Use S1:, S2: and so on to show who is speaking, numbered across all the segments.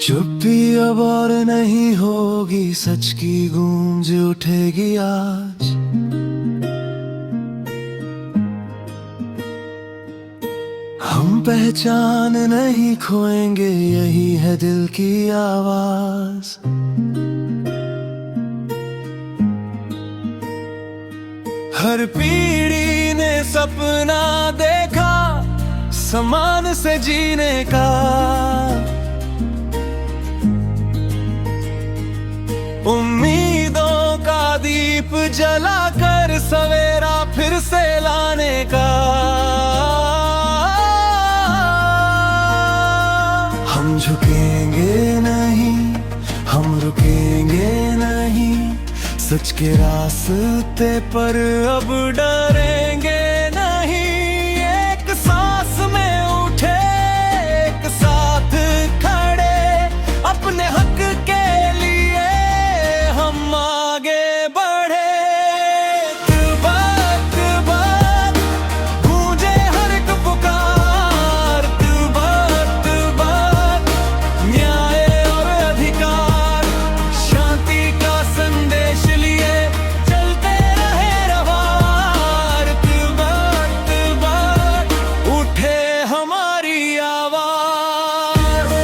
S1: चुप्पी अब और नहीं होगी, सच की गूंज उठेगी आज। हम पहचान नहीं खोएंगे, यही है दिल की आवाज। हर पीढ़ी ने सपना देखा समान से जीने का। उम्मीदों का दीप जलाकर सवेरा फिर से लाने का। हम झुकेंगे नहीं, हम रुकेंगे नहीं, सच के रास्ते पर अब डरेंगे नहीं। एक सांस में उठे, एक साथ खड़े, अपने हक के लिए हम आगे बढ़े। बात बात गूंजे हर एक पुकार, बात बात न्याय और अधिकार, शांति का संदेश लिए चलते रहे रवार। बात बात उठे हमारी आवाज।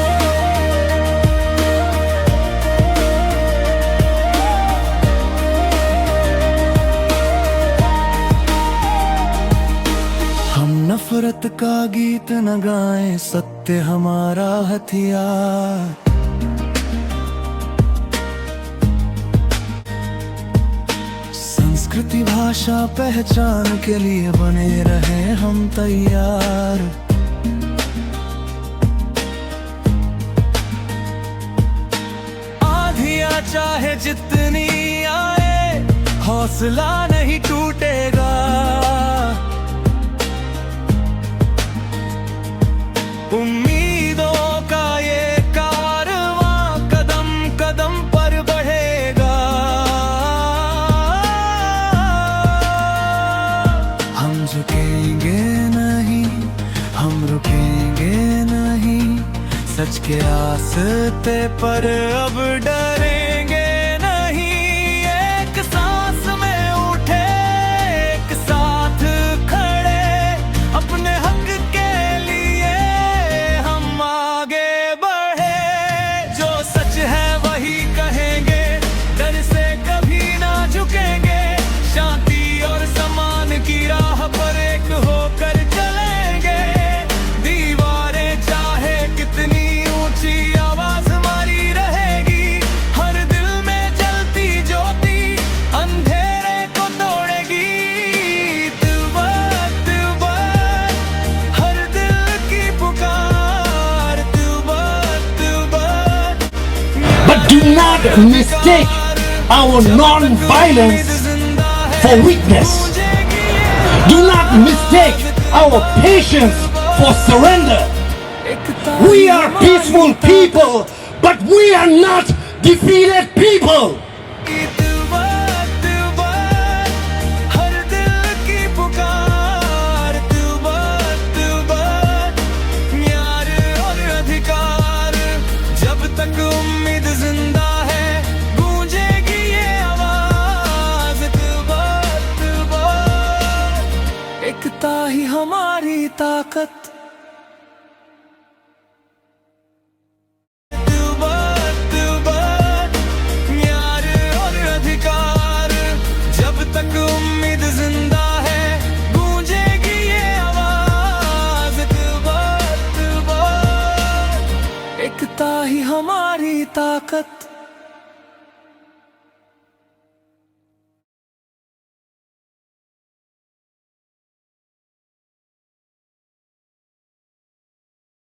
S1: हम नफरत का गीत न गाएं, सत्य हमारा हथियार। संस्कृति भाषा पहचान के लिए बने रहे हम तैयार। आंधियां चाहे जितनी आए, हौसला नहीं टूटेगा। उम्मीदों का ये कारवां कदम कदम पर बढ़ेगा। हम झुकेंगे नहीं, हम रुकेंगे नहीं, सच के रास्ते पर अब डरेंगे नहीं। एक सांस में उठे, एक साथ खड़े, अपने हक के लिए हम आगे बढ़े। जो सच है वही कहेंगे, डर से कभी ना झुकेंगे। शांति और सम्मान की राह पर एक होकर चलेंगे। दीवारें चाहे कितनी ऊंची, आवाज हमारी रहेगी। हर दिल में जलती ज्योति अंधेरे को तोड़ेगी। तुबात तुबात हर दिल की पुकार, तुबात तुबात।
S2: But do not mistake our non-violence for weakness. Do not mistake our patience for surrender. We are peaceful people, but we are not defeated people.
S1: तुबात तुबात हर दिल की पुकार, तुबात तुबात न्याय और अधिकार। जब तक उम्मीद जिंदा है, गूंजेगी ये आवाज। तुबात तुबात एकता ही हमारी ताकत। तुबात तुबात न्याय और अधिकार। जब तक उम्मीद जिंदा है, गूंजेगी ये आवाज। तुबात तुबात एकता ही हमारी ताकत।